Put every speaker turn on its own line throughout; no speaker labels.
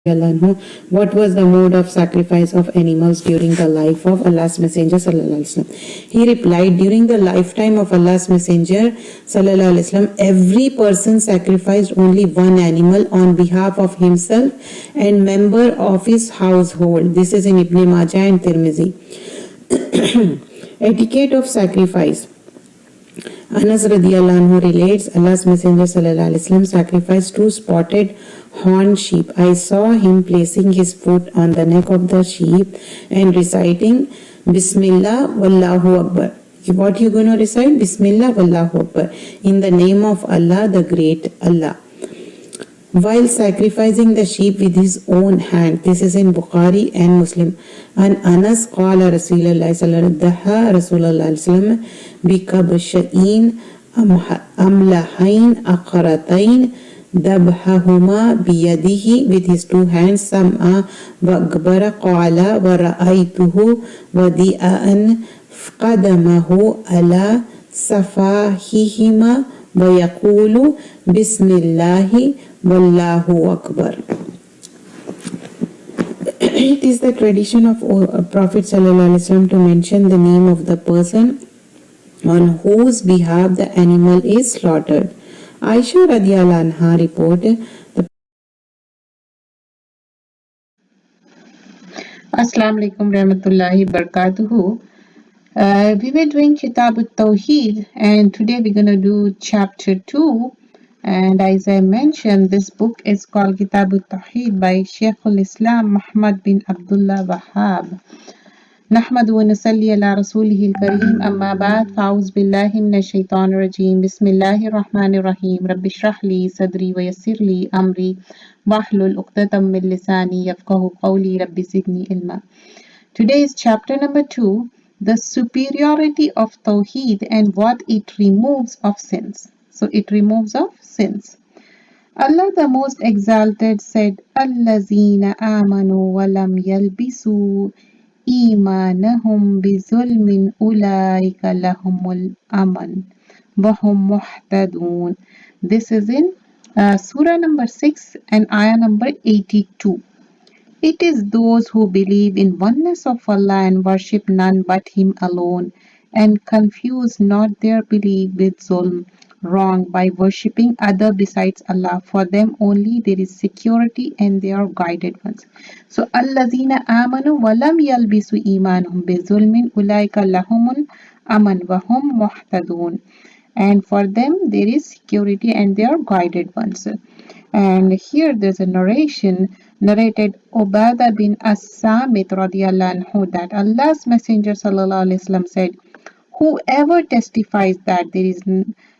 What was the mode of sacrifice of animals during the life of Allah's Messenger sallallahu alaihi wasallam? He replied, during the lifetime of Allah's Messenger sallallahu alaihi wasallam, every person sacrificed only one animal on behalf of himself and member of his household. This is in Ibn Majah and Tirmizi. Etiquette of sacrifice. Anas radiallahu anhu relates, Allah's Messenger sallallahu alaihi wasallam sacrificed 2 spotted horned sheep. I saw him placing his foot on the neck of the sheep and reciting Bismillah Wallahu Akbar. What you going to recite? Bismillah Wallahu Akbar. In the name of Allah, the great Allah. While sacrificing the sheep with his own hand. This is in Bukhari and Muslim. And Anas qala Rasulullah sallallahu alaihi wasallam bikabsha'in amlahain aqratain dabhahuma biyadihi, with his 2 hands, sam'a wa akbara qala wa ra'aytuhu wadi'an qadamahu ala safahihima wa yaqulu bismillahi wallahu akbar. It is the tradition of Prophet ﷺ to mention the name of the person on whose behalf the animal is slaughtered. Aisha radiallahu anha reported,
Assalamu alaikum rahmatullahi barakatuhu. We were doing Kitab al-Tawheed and today we're going to do chapter 2, and as I mentioned, this book is called Kitab al-Tawheed by Shaykh al-Islam Muhammad bin Abdullah Wahhab. نحمد ونصلي على رسوله الكريم أما بعد فأعوذ بالله من الشيطان الرجيم بسم الله الرحمن الرحيم رب اشرح لي صدري ويسر لي أمري واحلل عقدة من لساني يفقهوا قولي رب زدني علما. Today is chapter number 2, the superiority of Tawheed and what it removes of sins. So it removes of sins. Allah the Most Exalted said, Allazina amanu walam yalbisu إيمانهم بظلم أولئك لهم الأمن وهم مهتدون. This is in Surah number 6 and Ayah number 82. It is those who believe in oneness of Allah and worship none but Him alone, and confuse not their belief with zulm, wrong, by worshipping other besides Allah. For them only there is security and they are guided ones. So, Allazina amanu walam yalbisu imanuhum bizulmin ulaika lahumul aman wa hum muhtadun. And for them there is security and they are guided ones. And here there's a narration narrated Ubadah bin As-Samit radiallahu anhu that Allah's Messenger sallallahu alaihi wasallam said, whoever testifies that there is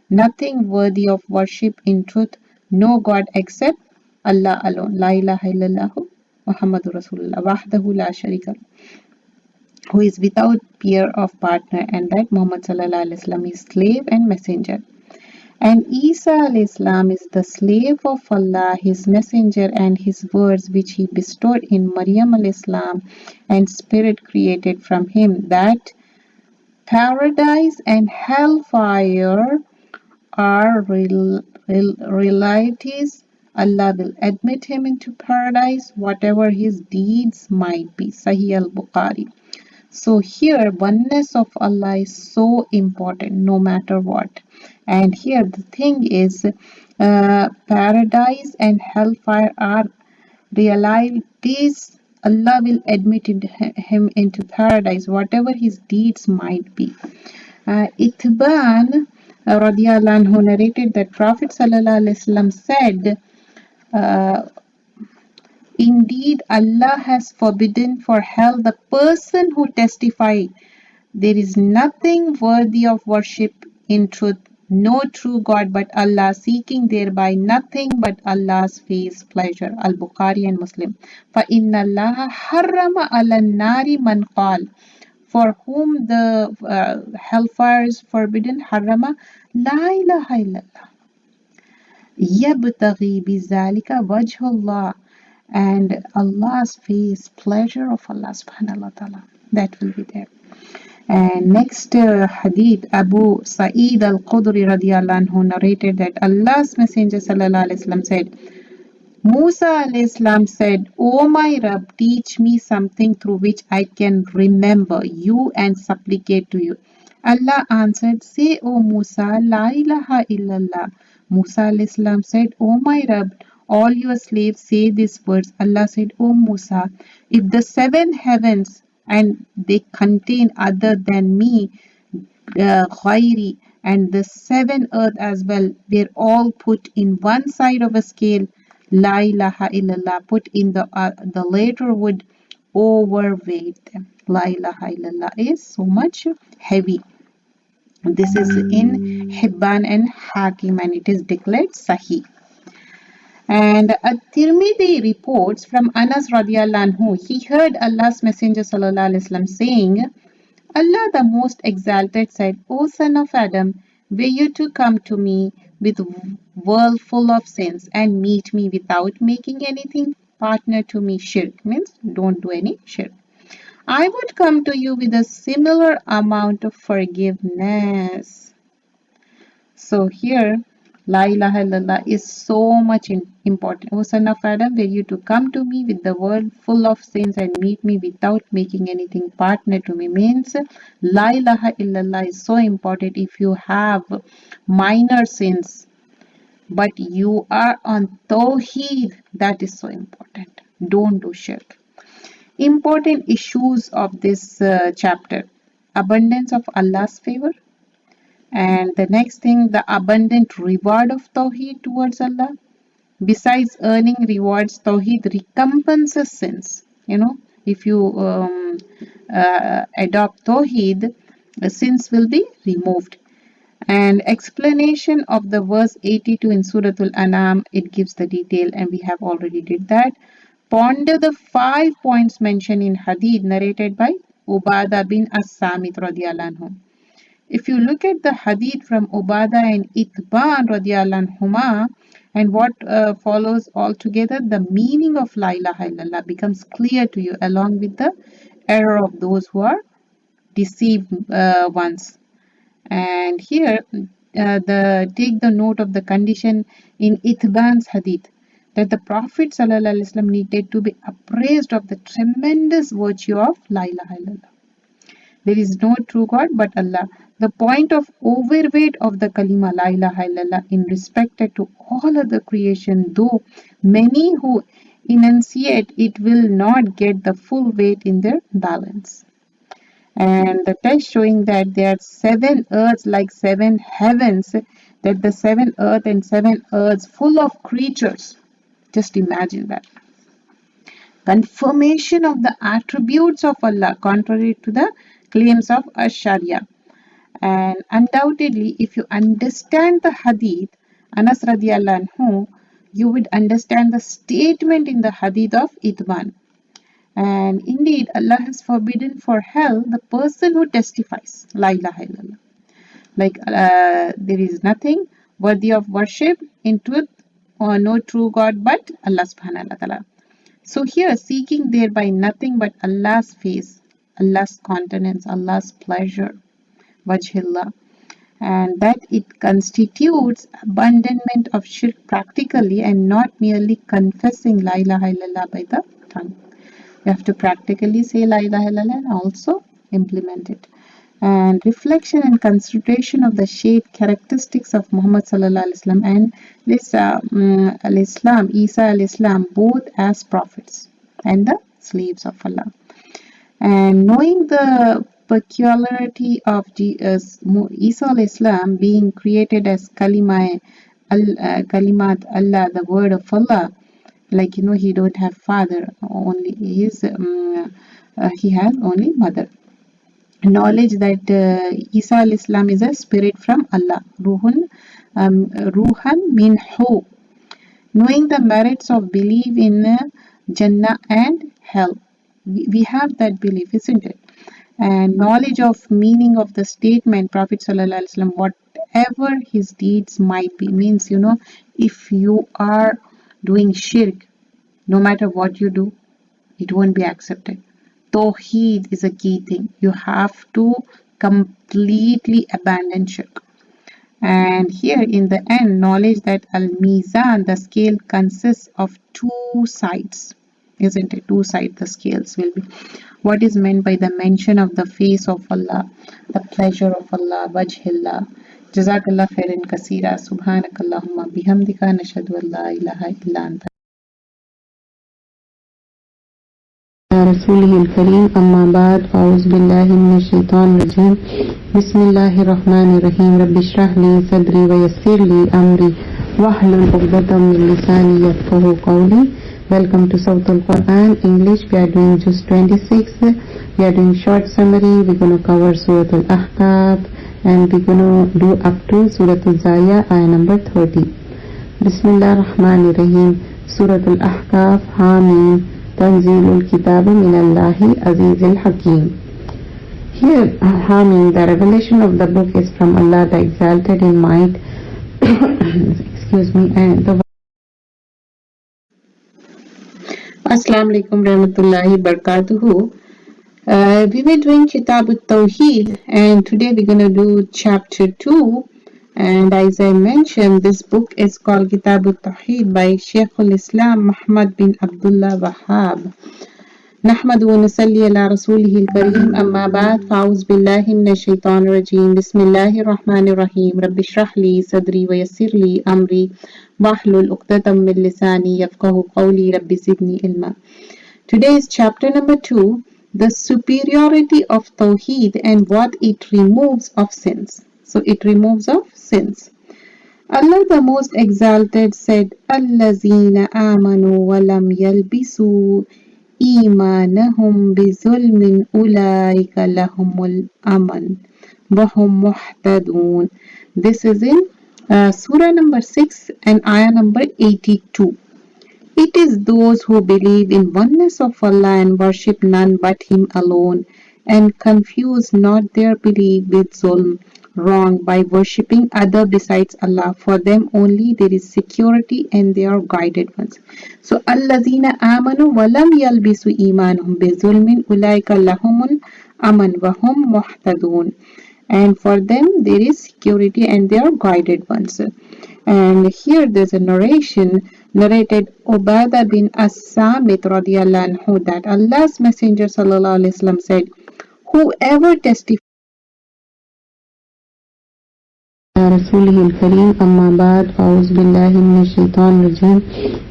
nothing worthy of worship in truth, no God except Allah alone, La ilaha illallah Muhammadur Rasulullah wahdahu la sharika, who is without peer of partner, and that Muhammad sallallahu alaihi wasallam is slave and messenger. And Isa al-Islam is the slave of Allah, His messenger, and His words which He bestowed in Maryam al-Islam, and spirit created from him, that paradise and hellfire are realities. Allah will admit him into paradise, whatever his deeds might be. Sahih al-Bukhari. So here oneness of Allah is so important no matter what. And here the thing is paradise and hellfire are realities. Allah will admit him into paradise whatever his deeds might be. Ithban radiallahu anhu narrated that Prophet sallallahu alaihi wasallam said, indeed, Allah has forbidden for hell the person who testifies there is nothing worthy of worship in truth, no true God but Allah, seeking thereby nothing but Allah's face pleasure. Al-Bukhari and Muslim. فَإِنَّ اللَّهَ حَرَّمَ عَلَى النَّارِ مَنْ قَالَ, for whom the hellfire is forbidden, harama la ilaha illallah yabtaghi bizalika wajhullah, and Allah's face, pleasure of Allah subhanahu wa ta'ala, that will be there. And next hadith, Abu Sa'id al-Khudri radiyallahu anhu narrated that Allah's Messenger sallallahu alaihi wasallam said, Musa alayhi salam said, "O my Rabb, teach me something through which I can remember you and supplicate to you." Allah answered, "Say, O Musa, La ilaha illallah." Musa alayhi salam said, "O my Rabb, all your slaves say these words." Allah said, "O Musa, if the seven heavens and they contain other than me, ghairi, and the seven earth as well, were all put in one side of a scale, la ilaha illallah, put in the later would overweight them. La ilaha illallah is so much heavy. This is in Hibban and Hakim, and it is declared Sahih. And Tirmidhi reports from Anas radiallahu anhu, he heard Allah's Messenger sallallahu alaihi wasallam saying, Allah the Most Exalted said, "O son of Adam, were you to come to me with world full of sins and meet me without making anything partner to me, shirk means don't do any shirk, I would come to you with a similar amount of forgiveness." So here, La ilaha illallah is so much important. O son of Adam, were you to come to me with the world full of sins and meet me without making anything partner to me, means La ilaha illallah is so important. If you have minor sins, but you are on Tawheed, that is so important. Don't do shirk. Important issues of this chapter: abundance of Allah's favor, and the next thing, the abundant reward of Tawheed towards Allah. Besides earning rewards, Tawheed recompenses sins. If you adopt Tawheed, the sins will be removed. And explanation of the verse 82 in Suratul An'am, it gives the detail, and we have already did that. Ponder the 5 points mentioned in Hadith narrated by Ubadah bin As-Samit radiyallahu anhu. If you look at the hadith from Ubadah and Itban radiallahu anhuma, and what follows altogether, the meaning of La ilaha illallah becomes clear to you, along with the error of those who are deceived ones. And here, take the note of the condition in Itban's hadith, that the Prophet ﷺ needed to be appraised of the tremendous virtue of La ilaha illallah. There is no true God but Allah. The point of overweight of the kalima La ilaha illallah in respect to all other creation, though many who enunciate it will not get the full weight in their balance. And the text showing that there are 7 earths like 7 heavens, that the 7 earth and 7 earths full of creatures. Just imagine that. Confirmation of the attributes of Allah contrary to the claims of Ash-Sharia. And undoubtedly, if you understand the hadith, Anas radiallahu anhu, you would understand the statement in the hadith of Itban. And indeed, Allah has forbidden for hell the person who testifies La ilaha illallah. Like there is nothing worthy of worship in truth, or no true God but Allah subhanahu wa ta'ala. So here, seeking thereby nothing but Allah's face, Allah's countenance, Allah's pleasure, wajhillah, and that it constitutes abandonment of shirk practically, and not merely confessing La ilaha illallah by the tongue. You have to practically say La ilaha illallah and also implement it. And reflection and consideration of the shape characteristics of Muhammad sallallahu alaihi wasallam and Isa al-Islam, both as prophets and the slaves of Allah. And knowing the peculiarity of Isa al-Islam being created as kalimat Allah, the word of Allah, like he don't have father, only he has only mother. Knowledge that Isa al-Islam is a spirit from Allah, ruhan minhu. Knowing the merits of belief in Jannah and hell, we have that belief, isn't it? And knowledge of meaning of the statement, Prophet sallallahu alaihi wasallam, whatever his deeds might be, means if you are doing shirk, no matter what you do, it won't be accepted. Tawheed is a key thing. You have to completely abandon shirk. And here in the end, knowledge that al-mizan, the scale, consists of two sides, isn't it? Two sides the scales will be. What is meant by the mention of the face of Allah, the pleasure of Allah, wajhillah. Jazakallah khairan kaseera. Subhanakallahumma bihamdika nashhadu an la ilaha illa anta.
رسوله الكريم أما بعد فأعوذ بالله من الشيطان الرجيم بسم الله الرحمن الرحيم رب اشرح لي صدري ويسر لي أمري واحلل عقدة من لساني يفقهوا قولي. Welcome to South Al-Quran English. We are doing just 26. We are doing short summary. We're going to cover Surah Al-Ahqaf and we're going to do up to Surah Al-Zaya ayah number 30. Bismillah ar-Rahman ar-Rahim. Surah Al-Ahqaf Hamim Tanzilul Kitab min Allahi Azizil Hakim. Here, Hamim, the revelation of the book is from Allah, the exalted in might. Excuse me, and the
Assalamu alaikum rahmatullahi barakatuhu. We were doing Kitab al-Tawheed and today we're going to do chapter 2. And as I mentioned, this book is called Kitab al-Tawheed by Shaykh al-Islam Muhammad bin Abdullah Wahhab. نحمد ونصلي على رسوله الكريم أما بعد فأعوذ بالله من الشيطان الرجيم بسم الله الرحمن الرحيم رب اشرح لي صدري ويسر لي أمري واحلل عقدة من لساني يفقهوا قولي رب زدني علما. Today is chapter number 2, the superiority of Tawheed and what it removes of sins. So it removes of sins. Allah the Most Exalted said, الَّذِينَ آمَنُوا وَلَمْ يَلْبِسُوا إيمانهم بظلم أولئك لهم الأمن وهم مهتدون. This is in Surah number 6 and ayah number 82. It is those who believe in oneness of Allah and worship none but Him alone and confuse not their belief with zulm, wrong, by worshipping other besides Allah. For them only there is security and they are guided ones. So allazina amanu walam yalbisu imanahum bizulmin ulaika lahumul aman wa hum muhtadun. And for them there is security and they are guided ones. And here there's a narration narrated Ubadah bin As-Samit radiyallahu anhu that Allah's Messenger sallallahu alaihi wasallam said, whoever testifies
رسوله الكريم أما بعد فأعوذ بالله من الشيطان الرجيم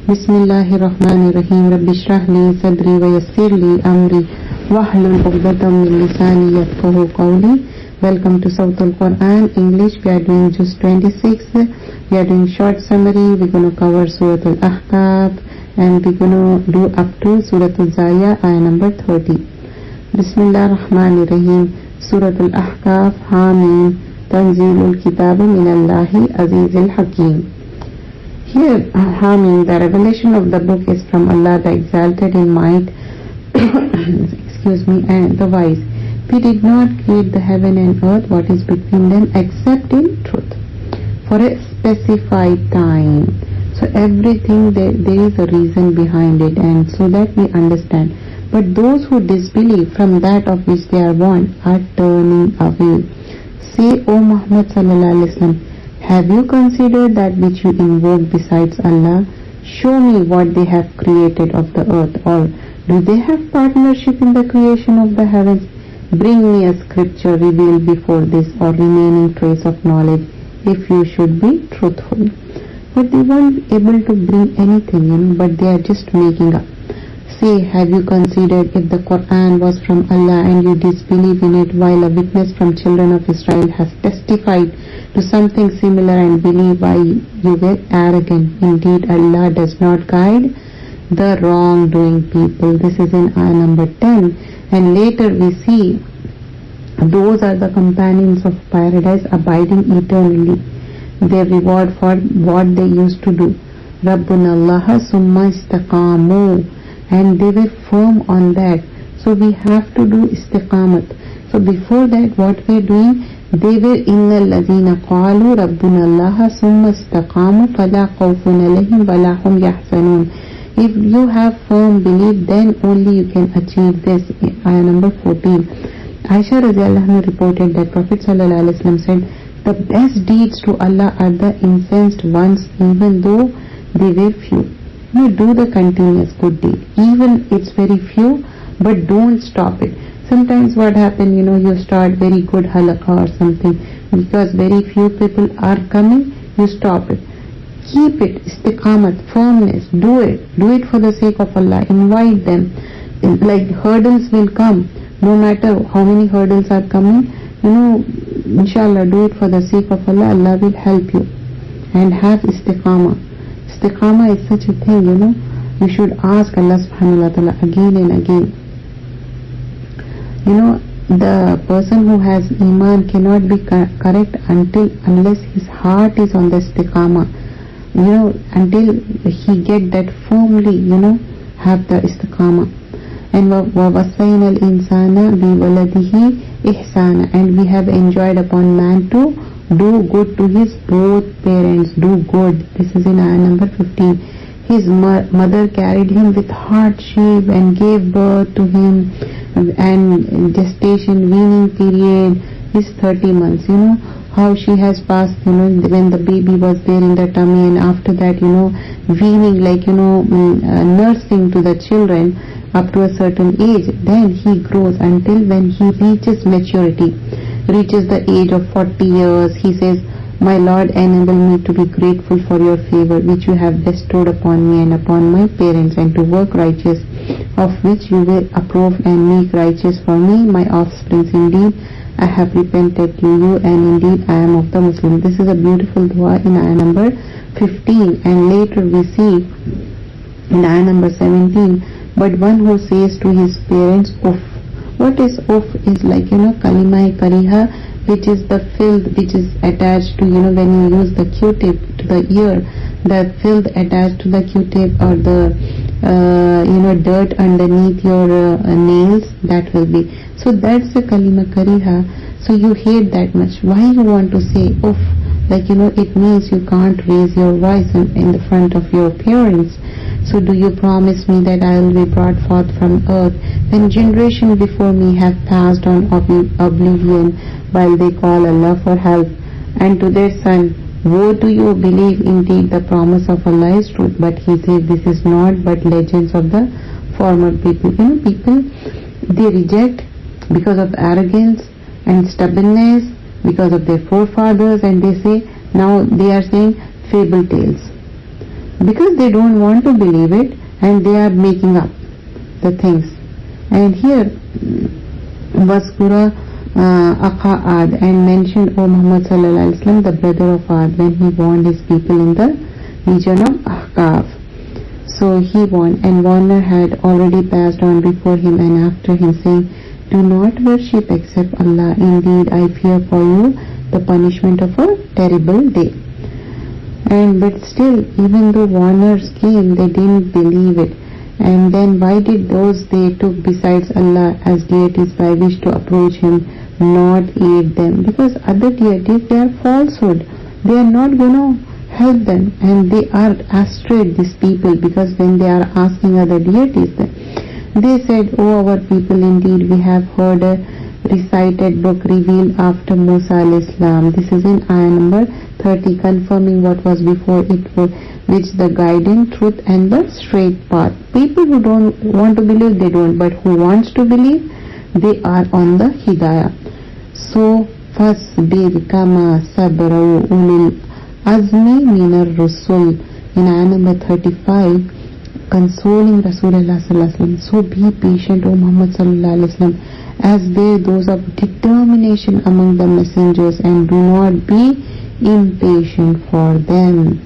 بسم الله الرحمن الرحيم رب اشرح لي صدري ويسر لي أمري واحلل عقدة من لساني يفقهوا قولي. Welcome to South Al-Quran English. We are doing just 26. We are doing short summary. We're going to cover Surah Al-Ahqaf and we're going to do up to Surah Al-Zaya ayah number 30. Bismillah ar-Rahman ar-Rahim. Surah Al-Ahqaf Hamim Tanzilul Kitab min Allahi Azizil Hakim. Here, Hamim, the revelation of the book is from Allah, the exalted in might. Excuse me, and the wise. We did not create the heaven and earth, what is between them, except in truth, for a specified time. So everything, there is a reason behind it, and so that we understand. But those who disbelieve from that of which they are warned are turning away. Say, O Muhammad sallallahu alaihi wasallam, have you considered that which you invoke besides Allah? Show me what they have created of the earth, or do they have partnership in the creation of the heavens? Bring me a scripture revealed before this or remaining trace of knowledge, if you should be truthful. But they weren't able to bring anything, but they are just making up. Say, have you considered if the Qur'an was from Allah and you disbelieve in it, while a witness from children of Israel has testified to something similar and believe why you were arrogant? Indeed, Allah does not guide the wrongdoing people. This is in ayah number 10. And later we see those are the companions of paradise abiding eternally. Their reward for what they used to do. Rabbuna Allah summa istaqamu. And they were firm on that. So we have to do istiqamat. So before that, what we're doing, they were innal ladhina qalu rabbuna Allah summa istaqamu fala khawfun alayhim wala hum yahzanun. If you have firm belief, then only you can achieve this. Ayah number 14. Aisha radiallahu anha reported that Prophet sallallahu alaihi wasallam said, The best deeds to Allah are the incensed ones, even though they were few. Do the continuous good deed, even it's very few, but don't stop it. Sometimes what happens, you start very good halakha or something, because very few people are coming, you stop it. Keep it, istiqamat, firmness, do it for the sake of Allah, invite them. Like hurdles will come, no matter how many hurdles are coming, inshallah, do it for the sake of Allah, Allah will help you. And have istiqamah. Istiqamah is such a thing, you should ask Allah subhanahu wa ta'ala again and again. The person who has iman cannot be correct unless his heart is on the istiqamah. Until he get that firmly, have the istiqamah. And وَوَصَّيْنَا الْإِنسَانَ بِوَلَدِهِ إِحْسَانًا, and we have enjoined upon man to do good to his both parents, do good. This is in ayah number 15. His mother carried him with hardship and gave birth to him, and gestation, weaning period is 30 months. How she has passed, when the baby was there in the tummy, and after that, weaning, like, nursing to the children up to a certain age. Then he grows until when he reaches maturity, reaches the age of 40 years. He says, my Lord, enable me to be grateful for your favor which you have bestowed upon me and upon my parents, and to work righteous, of which you will approve, and make righteous for me my offspring. Indeed, I have repented to you, and indeed I am of the Muslims. This is a beautiful dua in ayah number 15, and later we see in ayah number 17, but one who says to his parents, uff. What is uff? Is like, kalima kariha, which is the filth which is attached to, when you use the Q-tip to the ear, the filth attached to the Q-tip, or the dirt underneath your nails, that will be. So that's the kalima kariha. So you hate that much. Why you want to say uff? Like, it means you can't raise your voice in the front of your parents. So do you promise me that I will be brought forth from earth when generation before me have passed on oblivion, while they call Allah for help? And to their son, woe to you, believe indeed the promise of Allah is truth. But he said, this is not but legends of the former people. People, they reject because of arrogance and stubbornness, because of their forefathers, and they say, now they are saying fable tales, because they don't want to believe it, and they are making up the things. And here Vaskura Akha Ad, and mentioned, O Muhammad sallallahu alaihi wasallam, the brother of Ad, when he warned his people in the region of Ahqaf. So he warned, and warner had already passed on before him and after him, saying, do not worship except Allah. Indeed, I fear for you the punishment of a terrible day. But still, even though warners came, they didn't believe it. And then why did those they took besides Allah as deities by which to approach him not aid them? Because other deities, they are falsehood. They are not going to help them, and they are astray, these people, because when they are asking other deities, they said, O our people, indeed we have heard a recited book revealed after Musa alayhi salam. This is in ayah number 30, confirming what was before it, which the guiding truth and the straight path. People who don't want to believe, they don't, but who wants to believe, they are on the hidayah. So fasbir kama sabra ulil azmi minar rusul, in ayah number 35, consoling Rasulullah sallallahu alaihi wasallam. So be patient, O Muhammad sallallahu alaihi wasallam, as they those of determination among the messengers, and do not be impatient for them.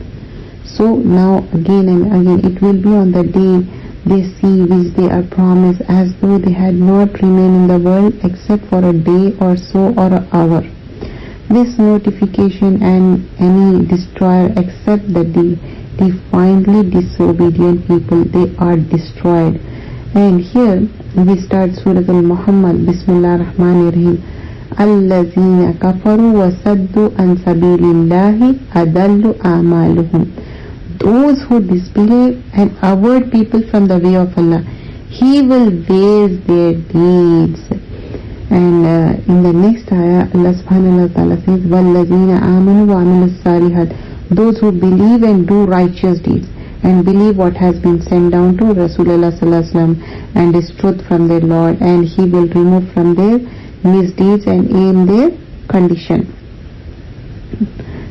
So now again and again it will be on the day they see which they are promised, as though they had not remained in the world except for a day or so, or an hour. This notification, and any destroyer except the divinely disobedient people, they are destroyed. And here we start Surah Al-Muhammad. Bismillah ar-Rahman ar-Rahim. Allazina kafaru wa saddu an sabilillahi adallu a'maluhum. Those who disbelieve and avoid people from the way of Allah, He will waste their deeds. And in the next ayah, Allah subhanahu wa ta'ala says, وَالَّذِينَ آمَنُوا وَعَمِلُوا الصَّالِحَاتِ, those who believe and do righteous deeds, and believe what has been sent down to Rasulullah sallallahu alaihi wasallam, and is truth from their Lord, and He will remove from their misdeeds and aim their condition.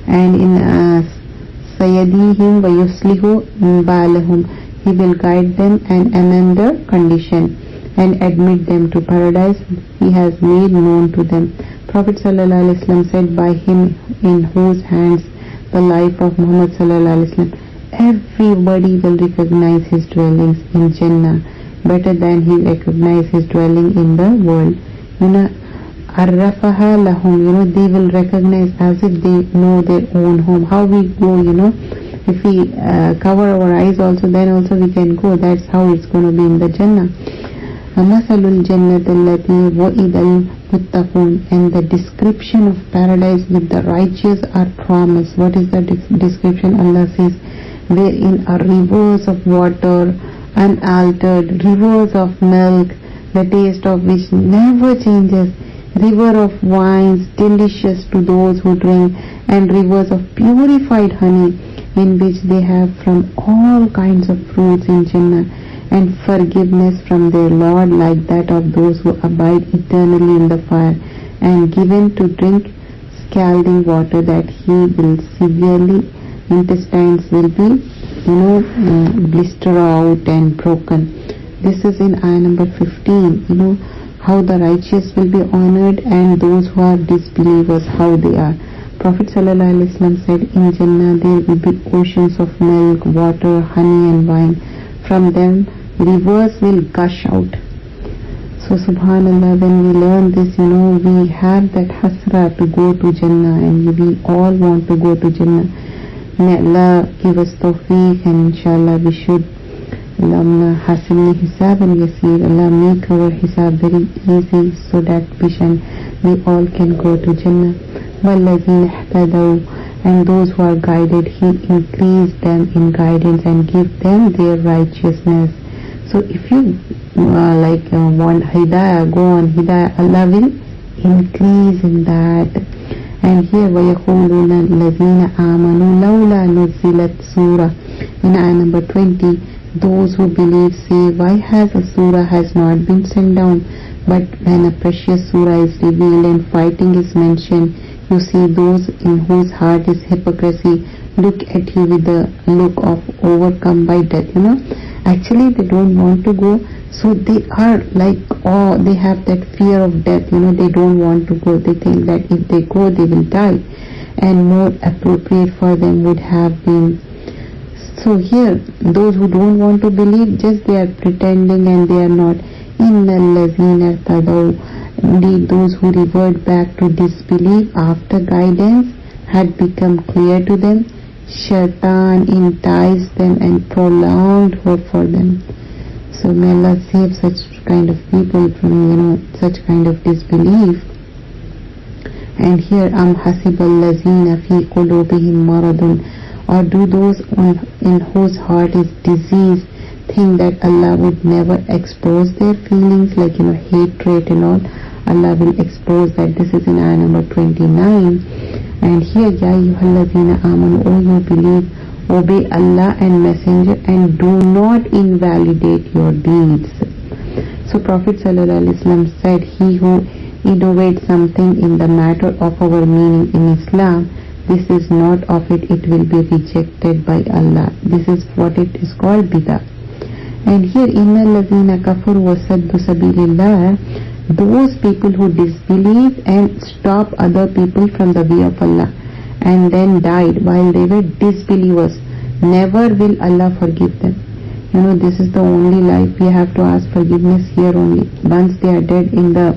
And in Sayyadihim wa Yuslihu Balahum, He will guide them and amend their condition and admit them to paradise He has made known to them. Prophet sallallahu alaihi wasallam said, by Him in whose hands the life of Muhammad sallallahu alaihi wasallam, everybody will recognize his dwellings in Jannah better than he recognized his dwelling in the world. Arrafaha lahum, they will recognize as if they know their own home. How we go, if we cover our eyes also, then also we can go. That's how it's going to be in the Jannah. Masalul Jannat allati wa'idal muttaqun, and the description of paradise with the righteous are promised. What is the description? Allah says, wherein are rivers of water, unaltered, rivers of milk, the taste of which never changes, river of wines delicious to those who drink, and rivers of purified honey, in which they have from all kinds of fruits in Jannah, and forgiveness from their Lord like that of those who abide eternally in the fire, and given to drink scalding water that He will severely, intestines will be blister out and broken. This is in ayah number 15. How the righteous will be honored and those who are disbelievers, how they are. Prophet sallallahu alaihi wasallam said, in Jannah there will be oceans of milk, water, honey and wine. From them rivers will gush out. So subhanallah, when we learn this, we have that hasra to go to Jannah, and we all want to go to Jannah. May Allah give us tawfiq, and inshallah we should. Allahumma hasimni hisaban yasir. Allah make our hisab very easy so that we all can go to Jannah. وَالَّذِينَ اهْتَدَوْا, and those who are guided, He increased them in guidance and give them their righteousness. So if you want hidayah, go on hidayah, Allah will increase in that. And here وَيَقُولُونَ الَّذِينَ آمَنُوا لَوْلَا نُزِّلَتْ surah, in ayah number 20, those who believe say, why has a surah has not been sent down? But when a precious surah is revealed and fighting is mentioned, you see those in whose heart is hypocrisy look at you with the look of overcome by death. Actually they don't want to go, so they are they have that fear of death. They don't want to go. They think that if they go they will die, and more appropriate for them would have been. So here, those who don't want to believe, just they are pretending and they are not. Innal ladhina tadaw, indeed those who revert back to disbelief after guidance had become clear to them, Shaitan enticed them and prolonged hope for them. So may Allah save such kind of people from such kind of disbelief. And here, am hasibal lazina fi qulubihim maradun, or do those in whose heart is disease think that Allah would never expose their feelings like hatred and all? Allah will expose that. This is in ayah number 29. And here, Ya ayyuhalladhina amanu, O you believe, obey Allah and Messenger and do not invalidate your deeds. So Prophet sallallahu alaihi wasallam said, he who innovates something in the matter of our meaning in Islam, this is not of it, it will be rejected by Allah. This is what it is called bidah. And here, innal ladhina kafaru wa saddu sabilillah, those people who disbelieve and stop other people from the way of Allah and then died while they were disbelievers, never will Allah forgive them. This is the only life we have to ask forgiveness here only. Once they are dead in the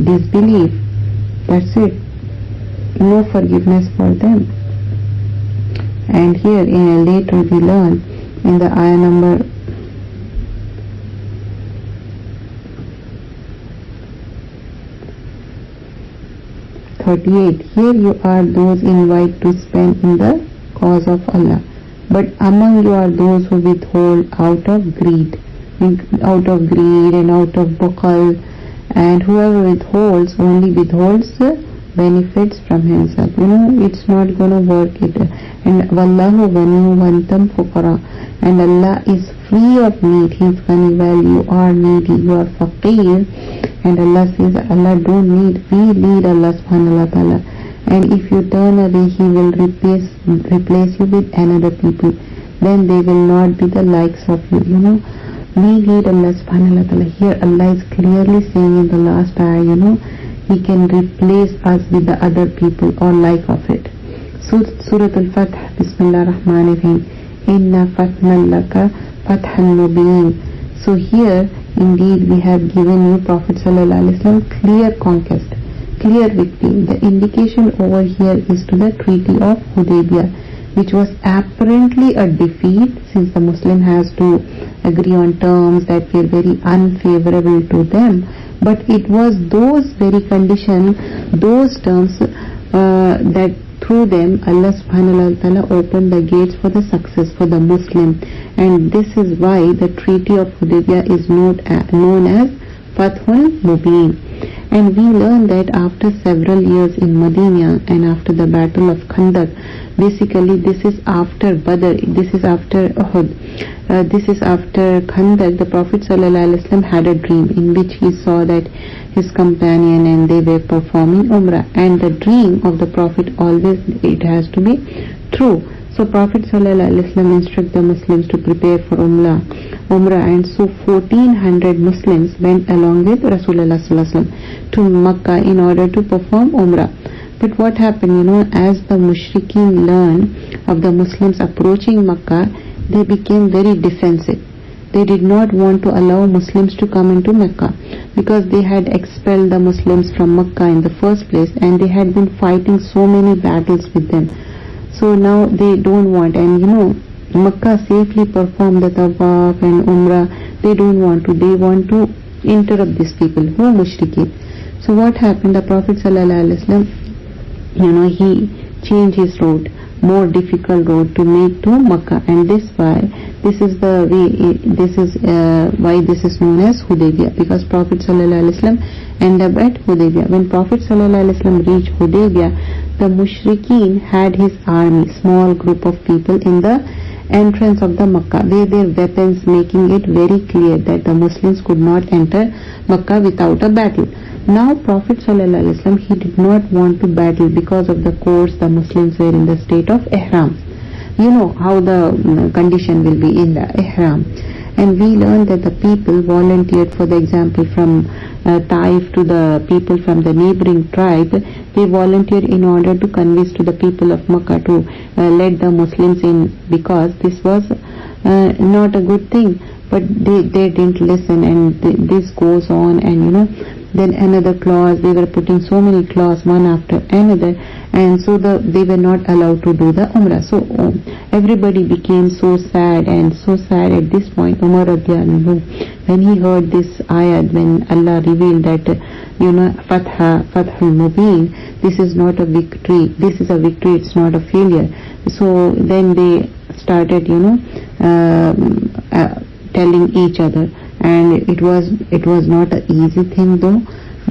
disbelief, that's it. No forgiveness for them. And here later we learn in the ayah number 38, here you are those invited to spend in the cause of Allah, but among you are those who withhold out of greed. out of greed and out of bukhal, and whoever withholds only withholds benefits from himself. It's not gonna work it. And wallahu ghani wa antum fuqara, and Allah is free of need. He is ghani, while you are needy, you are faqir. And Allah says, Allah don't need, we need Allah subhanahu wa ta'ala. And if you turn away, He will replace you with another people. Then they will not be the likes of you. We need Allah subhanahu wa ta'ala. Here Allah is clearly saying in the last ayah, He can replace us with the other people or like of it. Surah Al-Fath, Bismillah ar-Rahman ar-Rahim. Inna fatna laka fathan mubin. So here, indeed, we have given you, Prophet sallallahu alaihi wasallam, clear conquest, clear victory. The indication over here is to the Treaty of Hudaybiyah, which was apparently a defeat, since the Muslim has to agree on terms that were very unfavorable to them. But it was those very conditions, those terms that through them Allah subhanahu wa ta'ala opened the gates for the success for the Muslim. And this is why the Treaty of Hudaybiyah is known as Fathul Mubin. And we learn that after several years in Medina and after the Battle of Khandaq, basically this is after Badr, this is after Uhud, this is after Khandaq, the Prophet ﷺ had a dream in which he saw that his companion and they were performing Umrah. And the dream of the Prophet always, it has to be true. So Prophet ﷺ instructed the Muslims to prepare for Umrah, and so 1400 Muslims went along with Rasulullah ﷺ to Makkah in order to perform Umrah. But what happened, as the Mushrikeen learned of the Muslims approaching Makkah, they became very defensive. They did not want to allow Muslims to come into Mecca, because they had expelled the Muslims from Mecca in the first place, and they had been fighting so many battles with them. So now they don't want, and Makkah safely performed the Tawaf and Umrah. They don't want to, they want to interrupt these people who are Mushrikeen. So what happened? The Prophet ﷺ, he changed his route, more difficult road to make to Makkah, and this is why this is known as Hudaybiyah, because Prophet ﷺ ended up at Hudaybiyah. When Prophet ﷺ reached Hudaybiyah, the Mushrikeen had his army, small group of people in the entrance of the Makkah, with their weapons, making it very clear that the Muslims could not enter Makkah without a battle. Now Prophet ﷺ, he did not want to battle, because of the course the Muslims were in the state of Ihram. You know how the condition will be in the Ihram. And we learned that the people volunteered, for the example from Taif to the people from the neighboring tribe, they volunteered in order to convince to the people of Makkah to let the Muslims in, because this was not a good thing. But they didn't listen, and this goes on, and then another clause, they were putting so many clauses one after another, and so they were not allowed to do the Umrah. So everybody became so sad, and so sad at this point. Umar radiallahu anhu, when he heard this ayat, when Allah revealed that Fathul Mubin, this is not a victory, this is a victory, it's not a failure. So then they started telling each other, and it was not an easy thing though,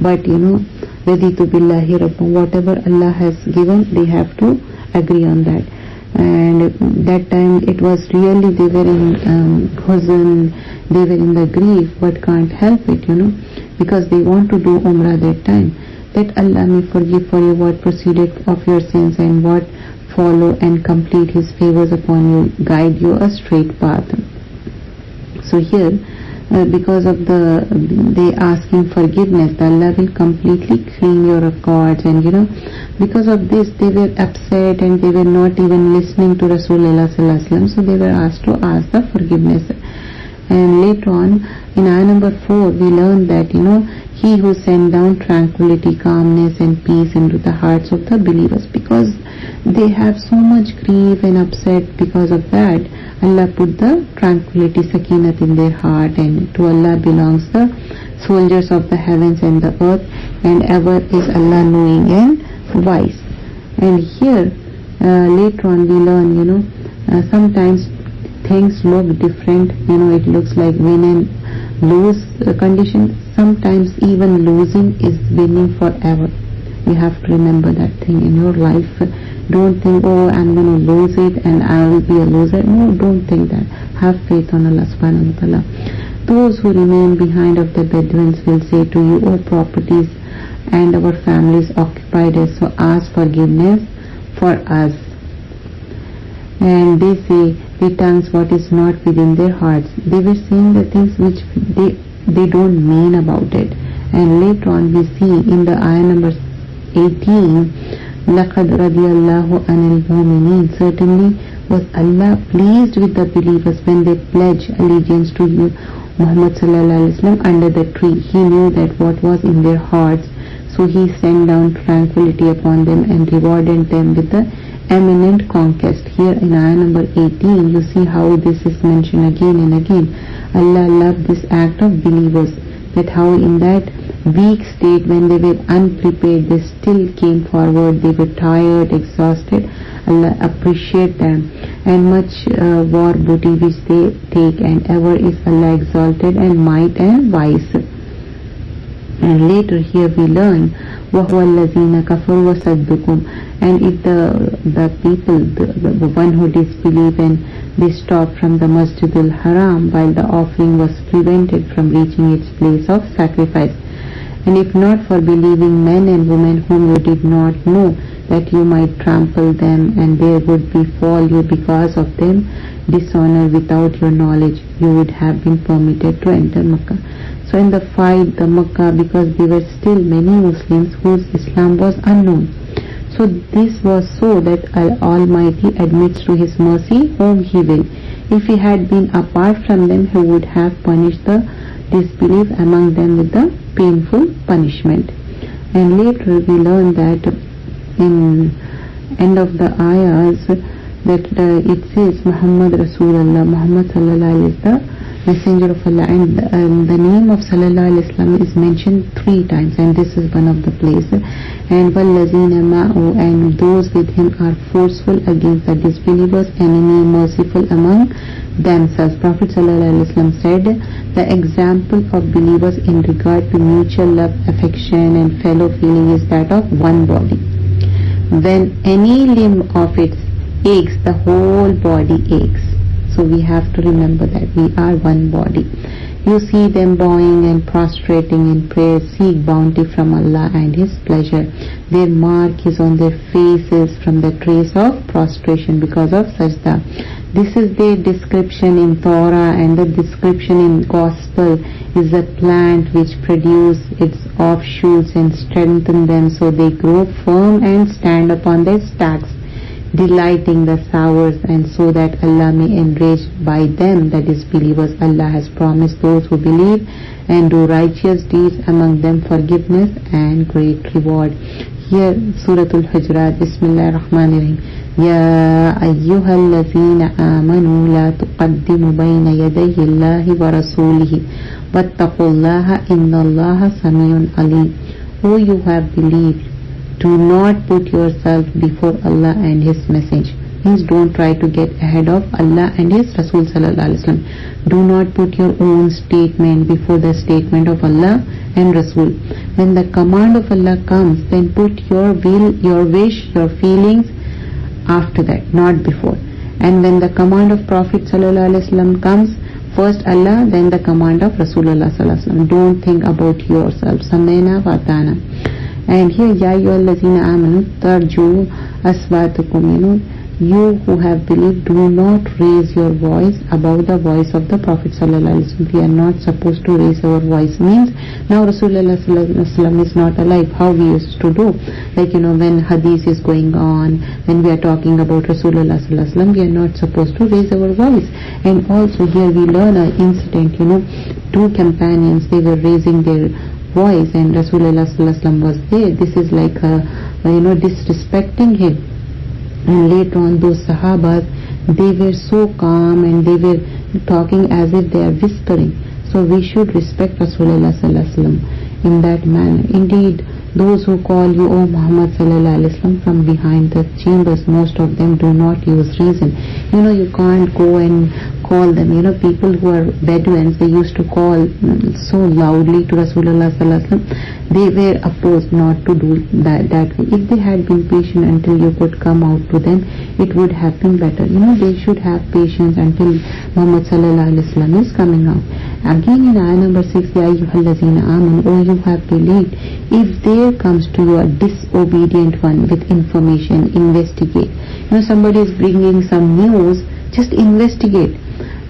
but raditu billahi rabbun, whatever Allah has given, they have to agree on that. And that time it was really, they were in huzn, they were in the grief, but can't help it, because they want to do Umrah that time, that Allah may forgive for you what proceeded of your sins, and what follow, and complete His favors upon you, guide you a straight path. So here, because of they asking forgiveness, Allah will completely clean your records, and because of this they were upset, and they were not even listening to Rasulullah sallallahu alaihi wasallam, so they were asked to ask the forgiveness. And later on in ayah number 4, we learn that He who sent down tranquility, calmness and peace into the hearts of the believers, because they have so much grief and upset. Because of that, Allah put the tranquility, sakinat in their heart, and to Allah belongs the soldiers of the heavens and the earth, and ever is Allah knowing and wise. And here later on we learn sometimes things look different, it looks like when lose condition. Sometimes even losing is winning forever. You have to remember that thing in your life. Don't think, oh, I'm going to lose it and I will be a loser. No, don't think that. Have faith on Allah subhanahu wa ta'ala. Those who remain behind of the Bedouins will say to you, oh, properties and our families occupied us, so ask forgiveness for us. And they say with tongues what is not within their hearts. They were saying the things which they don't mean about it. And later on we see in the ayah number 18, لَقَدْ رَضِيَ اللَّهُ عَنِ الْمُؤْمِنِينَ. Certainly was Allah pleased with the believers when they pledge allegiance to you, Muhammad sallallahu alaihi wasallam, under the tree. He knew that what was in their hearts, so He sent down tranquility upon them and rewarded them with the eminent conquest. Here in ayah number 18, you see how this is mentioned again and again. Allah loved this act of believers, that how in that weak state when they were unprepared, they still came forward. They were tired, exhausted. Allah appreciate them, and much war booty which they take, and ever is Allah exalted and might and wise. And later here we learn وَهُوَ الَّذِينَ كَفَرُوا وَصَدُّكُمْ. And if the people, the one who disbelieve and they stopped from the Masjidul Haram while the offering was prevented from reaching its place of sacrifice, and if not for believing men and women whom you did not know, that you might trample them and there would befall you because of them dishonor without your knowledge, you would have been permitted to enter Makkah. So in the fight, the Makkah, because there were still many Muslims whose Islam was unknown. So this was so that Almighty admits to His mercy whom He will. If He had been apart from them, He would have punished the disbelief among them with the painful punishment. And later we learn that in end of the ayahs that it says Muhammad Rasulullah, Muhammad sallallahu alaihi wasallam, the messenger of Allah, and the name of sallallahu alaihi wasallam is mentioned 3 times, and this is one of the places. And وَالَّذِينَ مَعُوا, and those with him are forceful against the disbelievers, enemy, merciful among themselves. Prophet sallallahu alaihi wasallam said, the example of believers in regard to mutual love, affection and fellow feeling is that of one body. When any limb of it aches, the whole body aches. So we have to remember that we are one body. You see them bowing and prostrating in prayer, seek bounty from Allah and His pleasure. Their mark is on their faces from the trace of prostration because of sajda. This is their description in Torah, and the description in Gospel is a plant which produce its offshoots and strengthen them so they grow firm and stand upon their stacks, delighting the sowers, and so that Allah may enrich by them, that is believers. Allah has promised those who believe and do righteous deeds among them forgiveness and great reward. Here Surah Al-Hujurat, Bismillah ar-Rahman ar-Rahim. Ya ayyuhallazina amanu la tuqaddimu bayna yaday Allahi wa rasulihi wattaqullaha innallaha samiyun alim. O you have believed, do not put yourself before Allah and His message. Means don't try to get ahead of Allah and His Rasul sallallahu alaihi wasallam. Do not put your own statement before the statement of Allah and Rasul. When the command of Allah comes, then put your will, your wish, your feelings after that, not before. And when the command of Prophet sallallahu alaihi wasallam comes, first Allah, then the command of Rasulullah sallallahu alaihi wasallam. Don't think about yourself. Samaina wa atana. And here, Ya ayyuhallazina amanu tarju aswatukum, you who have believed, do not raise your voice above the voice of the Prophet sallallahu alaihi wasallam. We are not supposed to raise our voice. Means now Rasulullah sallallahu alaihi wasallam is not alive. How we used to do, like when hadith is going on, when we are talking about Rasulullah sallallahu alaihi wasallam, we are not supposed to raise our voice. And also here we learn an incident. 2 companions, they were raising their voice, and Rasulullah sallallahu alaihi wasallam was there. This is like disrespecting him. And later on, those Sahabas, they were so calm and they were talking as if they are whispering. So we should respect Rasulullah sallallahu alaihi wasallam in that manner. Indeed, Those who call you, O Muhammad sallallahu alaihi wasallam, from behind the chambers, most of them do not use reason. You can't go and call them. People who are Bedouins, they used to call so loudly to Rasulullah sallallahu alaihi wasallam. They were opposed not to do that way. If they had been patient until you could come out to them, it would have been better. They should have patience until Muhammad sallallahu alaihi wasallam is coming out. Again in ayah number 6, Ya ayyuhallazina amanu, O you have believed, if there comes to you a disobedient one with information, investigate. Somebody is bringing some news, just investigate.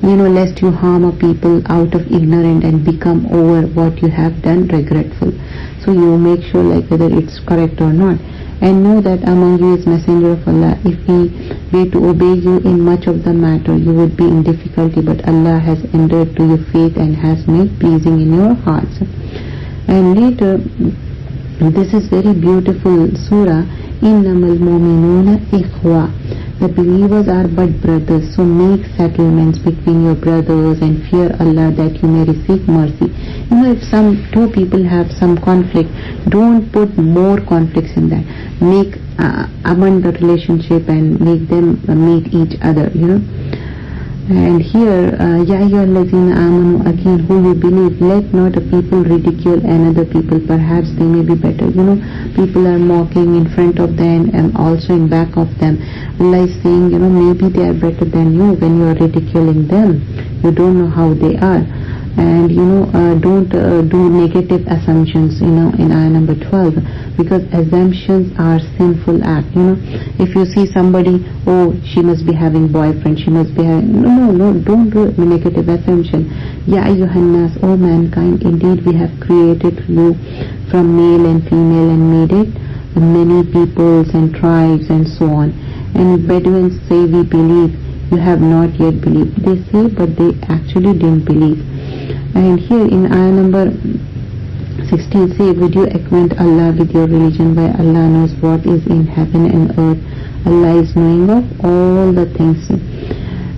Lest you harm a people out of ignorance and become over what you have done regretful. So you make sure whether it's correct or not. And know that among you is messenger of Allah. If he were to obey you in much of the matter, you would be in difficulty, but Allah has entered to your faith and has made pleasing in your hearts. And later, this is very beautiful surah, Innamal mu'minuna ikhwa. The believers are but brothers, so make settlements between your brothers and fear Allah that you may receive mercy. If some two people have some conflict, don't put more conflicts in that. Make amend the relationship and make them meet each other. And here, Ya ayyuhallazina amanu, again, who you believe, let not a people ridicule another people, perhaps they may be better. People are mocking in front of them and also in back of them. Allah is saying, maybe they are better than you when you are ridiculing them. You don't know how they are. And don't do negative assumptions in ayah number 12, because assumptions are sinful act. If you see somebody, oh, she must be having boyfriend, she must be having, no, don't do a negative assumption. Ya ayyuhannas, O mankind, indeed we have created you from male and female and made it many peoples and tribes and so on. And Bedouins say we believe. You have not yet believed. They say, but they actually didn't believe. And here in ayah number 16, say, would you acquaint Allah with your religion? Why Allah knows what is in heaven and earth. Allah is knowing of all the things.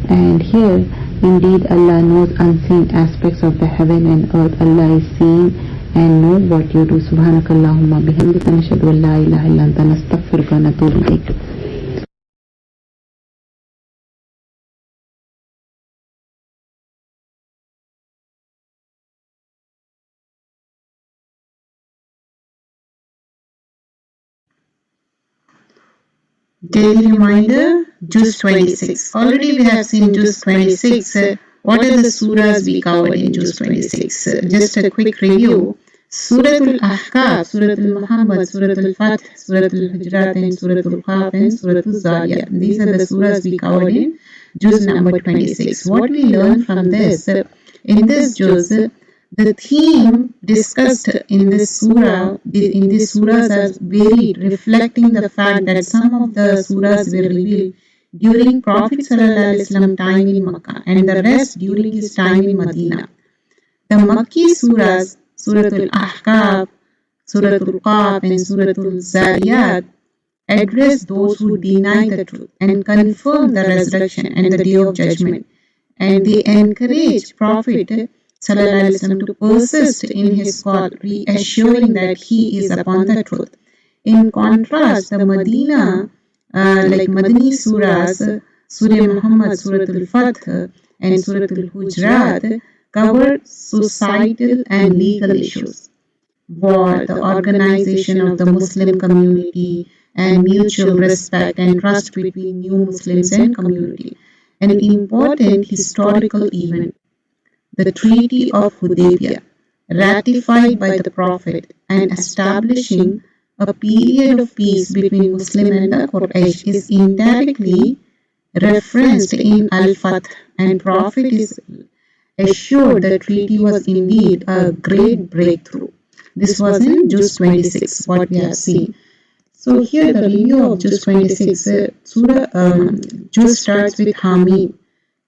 And here, indeed, Allah knows unseen aspects of the heaven and earth. Allah is seeing and know what you do. Subhanakallahumma bihamdika, nashhadu an la ilaha illa anta, nastaghfiruka wa natubu ilayk.
Daily reminder, Juz 26. Already we have seen Juz 26. What are the surahs we covered in Juz 26? Just a quick review. Suratul Ahqaf, Suratul Muhammad, Suratul Fath, Suratul Hujurat, and Suratul Qaf, and Suratul Zariyat. These are the surahs we covered in Juz number 26. What we learn from this? In this Juz, the theme discussed in this surahs are varied, reflecting the fact that some of the surahs were revealed during Prophet ﷺ time in Makkah and the rest during his time in Medina. The Makki surahs, Suratul Ahqaf, Suratul Qaf, and Suratul Zariyat, address those who deny the truth and confirm the resurrection and the day of judgment, and they encourage Prophet ﷺ to persist in his call, reassuring that he is upon the truth. In contrast, the Madani surahs, Surah Muhammad, Suratul Fath, and Suratul Hujurat, cover societal and legal issues, war, the organization of the Muslim community, and mutual respect and trust between new Muslims and community. An important historical event, the Treaty of Hudaybiyah, ratified by the Prophet and establishing a period of peace between Muslim and the Quraysh, is indirectly referenced in Al-Fath, and Prophet is assured the treaty was indeed a great breakthrough. This was in Juz 26, what we have seen. So here the review of Juz 26, Juz starts with Hamid,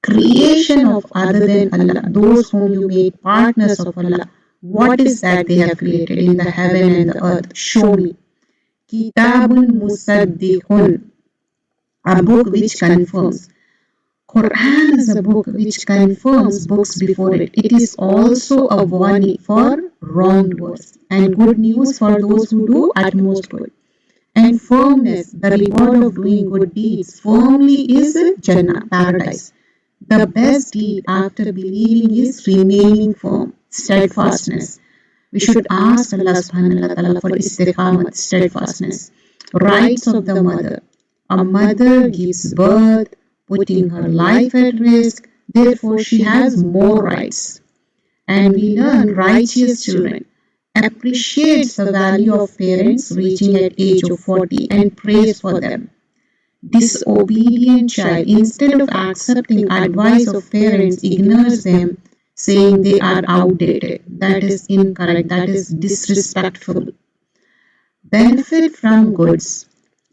creation of other than Allah, those whom you made partners of Allah. What is that they have created in the heaven and the earth? Show me. Kitabun Musaddiqun, a book which confirms. Quran is a book which confirms books before it. It is also a warning for wrongdoers, and good news for those who do utmost good. And firmness, the reward of doing good deeds, firmly is Jannah, paradise. The best deed after believing is remaining firm, steadfastness. We should ask Allah subhanahu wa ta'ala for istiqamat, steadfastness. Rights of the mother. A mother gives birth, putting her life at risk, therefore she has more rights. And we learn righteous children appreciates the value of parents reaching at age of 40 and prays for them. Disobedient child, instead of accepting advice of parents, ignores them, saying they are outdated. That is incorrect. That is disrespectful. Benefit from goods.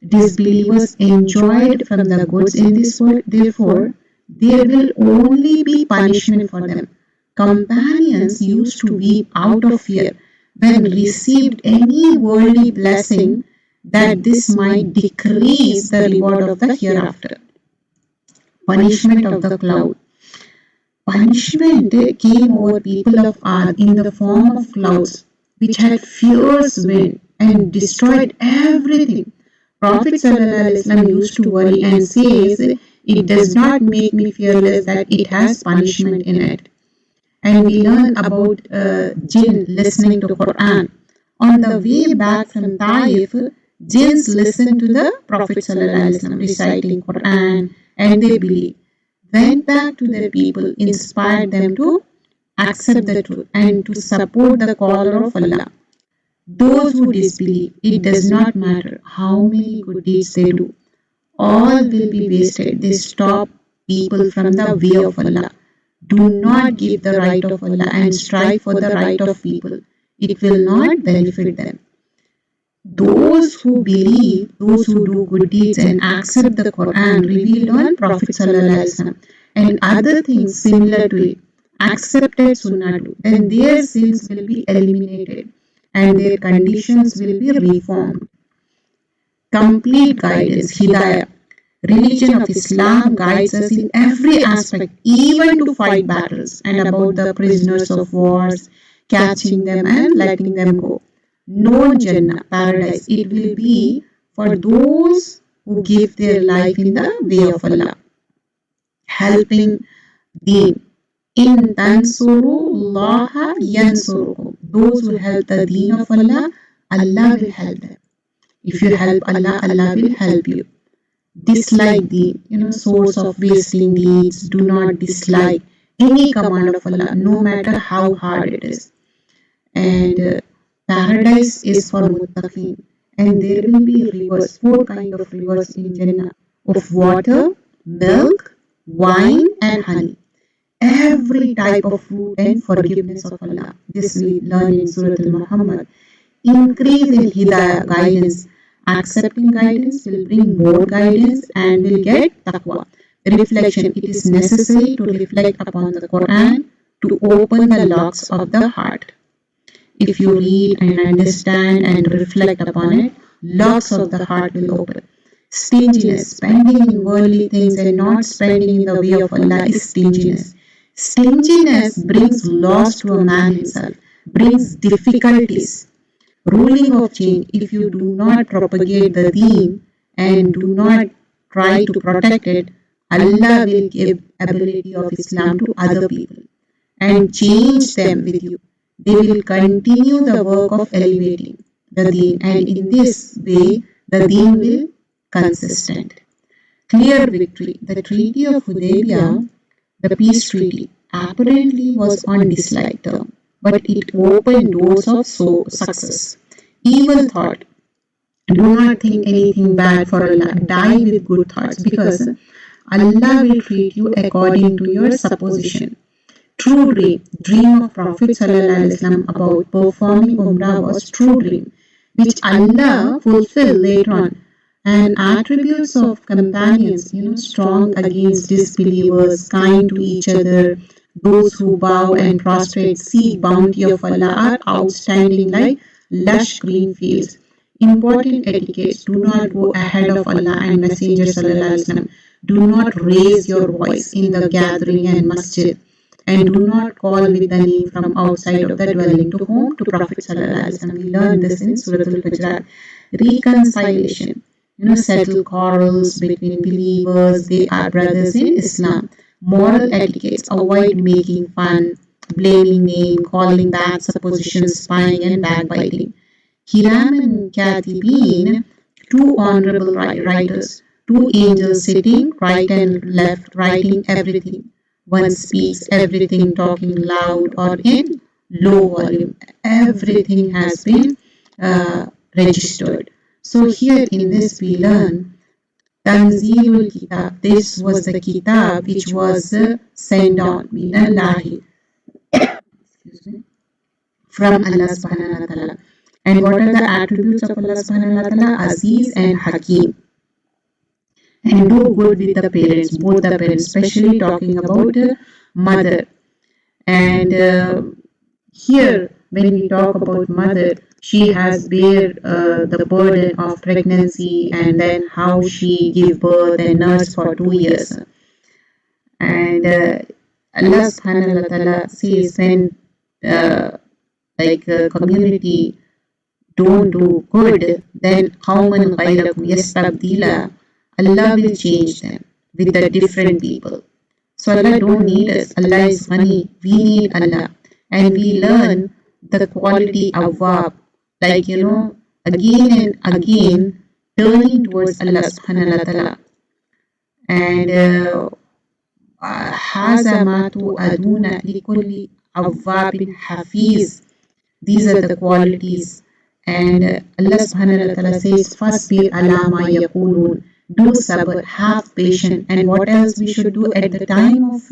Disbelievers enjoyed from the goods in this world, therefore, there will only be punishment for them. Companions used to weep out of fear when received any worldly blessing, that this might decrease the reward of the hereafter. Punishment of the cloud. Punishment came over people of Ad in the form of clouds, which had fierce wind and destroyed everything. Prophet ﷺ used to worry and says, it does not make me fearless that it has punishment in it. And we learn about jinn listening to Qur'an. On the way back from Taif, jinns listened to the Prophet ﷺ reciting Qur'an, and they believed. Went back to their people, inspired them to accept the truth and to support the caller of Allah. Those who disbelieve, it does not matter how many good deeds they do, all will be wasted. They stop people from the way of Allah. Do not give the right of Allah and strive for the right of people. It will not benefit them. Those who believe, those who do good deeds and accept the Quran revealed on Prophet ﷺ and other things similar to it, accepted Sunnah too, then their sins will be eliminated and their conditions will be reformed. Complete guidance, Hidayah. Religion of Islam guides us in every aspect, even to fight battles and about the prisoners of wars, catching them and letting them go. No Jannah, paradise, it will be for those who give their life in the way of Allah. Helping Deen. In tansurullaha yansurukum. Those who help the Deen of Allah, Allah will help them. If you help Allah, Allah will help you. Dislike the source of wasting deeds. Do not dislike any command of Allah, no matter how hard it is. And paradise is for muttaqeen, and there will be rivers, 4 kinds of rivers in Jannah, of water, milk, wine and honey. Every type of fruit and forgiveness of Allah. This we learn in Surah Al-Muhammad. Increase in Hidayah, guidance. Accepting guidance will bring more guidance and will get taqwa. Reflection. It is necessary to reflect upon the Quran to open the locks of the heart. If you read and understand and reflect upon it, locks of the heart will open. Stinginess, spending in worldly things and not spending in the way of Allah is stinginess. Stinginess brings loss to a man himself, brings difficulties. Ruling of change, if you do not propagate the deen and do not try to protect it, Allah will give ability of Islam to other people and change them with you. They will continue the work of elevating the deen, and in this way the deen will consistent. Clear victory. The Treaty of Hudaybiyah, the peace treaty, apparently was on dislike term, but it opened doors of success. Evil thought. Do not think anything bad for Allah. Die with good thoughts, because Allah will treat you according to your supposition. True dream. Dream of Prophet ﷺ about performing Umrah was true dream, which Allah fulfilled later on. And attributes of companions, strong against disbelievers, kind to each other, those who bow and prostrate, seek bounty of Allah, are outstanding like lush green fields. Important etiquettes. Do not go ahead of Allah and Messenger ﷺ. Do not raise your voice in the gathering and masjid.
and do not call with the name from outside of the dwelling to whom? To Prophet Sallallahu Alaihi Wasallam. We learn this in Surah Al-Hujurat. Reconciliation. Settle quarrels between believers. They are brothers in Islam. Moral etiquettes. Avoid making fun, blaming name, calling bad suppositions, spying and backbiting. Hiram and Katibin, two honorable writers, two angels sitting right and left, writing everything. One speaks everything, talking loud or in low volume. Everything has been registered. So here in this we learn Tanzilul Kitab. This was the Kitab which was sent down Minallahi from Allah subhanahu wa ta'ala. And what are the attributes of Allah subhanahu wa ta'ala? Aziz and Hakim. And do good with the parents, both the parents, especially talking about mother. And here, when we talk about mother, she has bear the burden of pregnancy and then how she give birth and nurse for 2 years. And Allah subhanahu wa ta'ala says when community don't do good, then qawman ghayrakum yastabdila, Allah will change them with the different people. So Allah don't need us. Allah is Ghani. We need Allah. And we learn the quality of awwab, again and again, turning towards Allah subhanahu wa ta'ala. And haza ma tu'aduna likulli awwabin hafiz. These are the qualities. And Allah subhanahu wa ta'ala says, Fasbir ala ma yaqulun. Do sabr, have patience. And what else we should do at the time of,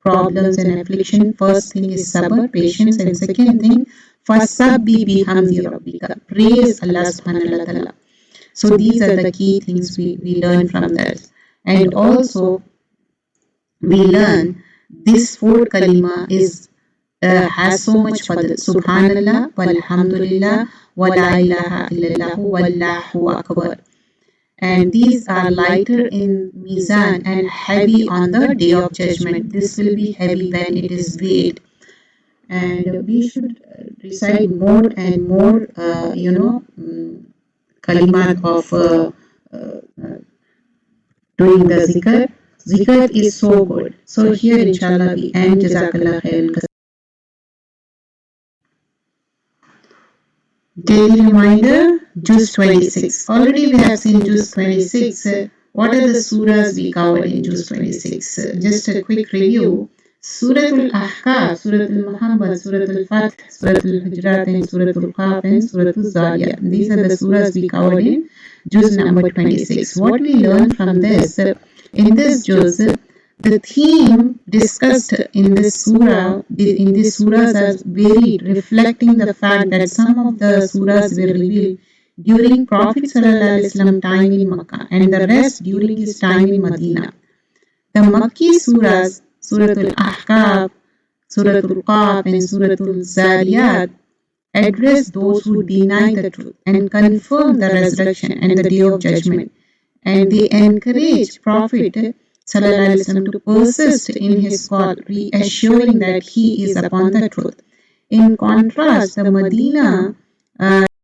problems and affliction? First thing is sabr, patience. And second thing, fasabbi bihamdi rabbika. Praise Allah subhanahu wa ta'ala. So these are the key things we learn from that. And also, we learn this fourth kalima is has so much fadl. Subhanallah, walhamdulillah, wa la ilaha illallah, wallahu akbar. And these are lighter in mizan and heavy on the day of judgment. This will be heavy when it is weighed. And we should recite more and more, kalimat of doing the zikr. Zikr is so good. So here, inshallah, we end. Jazakallah khairan. Daily reminder, Juz 26. Already we have seen Juz 26. What are the surahs we covered in Juz 26? Just a quick review. Suratul Ahqaf, Suratul Muhammad, Suratul Fath, Suratul Hujurat, and Suratul Qaf, and Suratul Zariyat. These are the surahs we covered in Juz number 26. What we learn from this? In this Juz, the theme discussed in this surahs are varied, reflecting the fact that some of the surahs were revealed during Prophet ﷺ time in Makkah and the rest during his time in Medina. The Makki surahs, Suratul Ahqaf, Suratul Qaf, and Suratul Zariyat, address those who deny the truth and confirm the resurrection and the day of judgment. And they encourage Prophet ﷺ to persist in his call, reassuring that he is upon the truth. In contrast, the Medina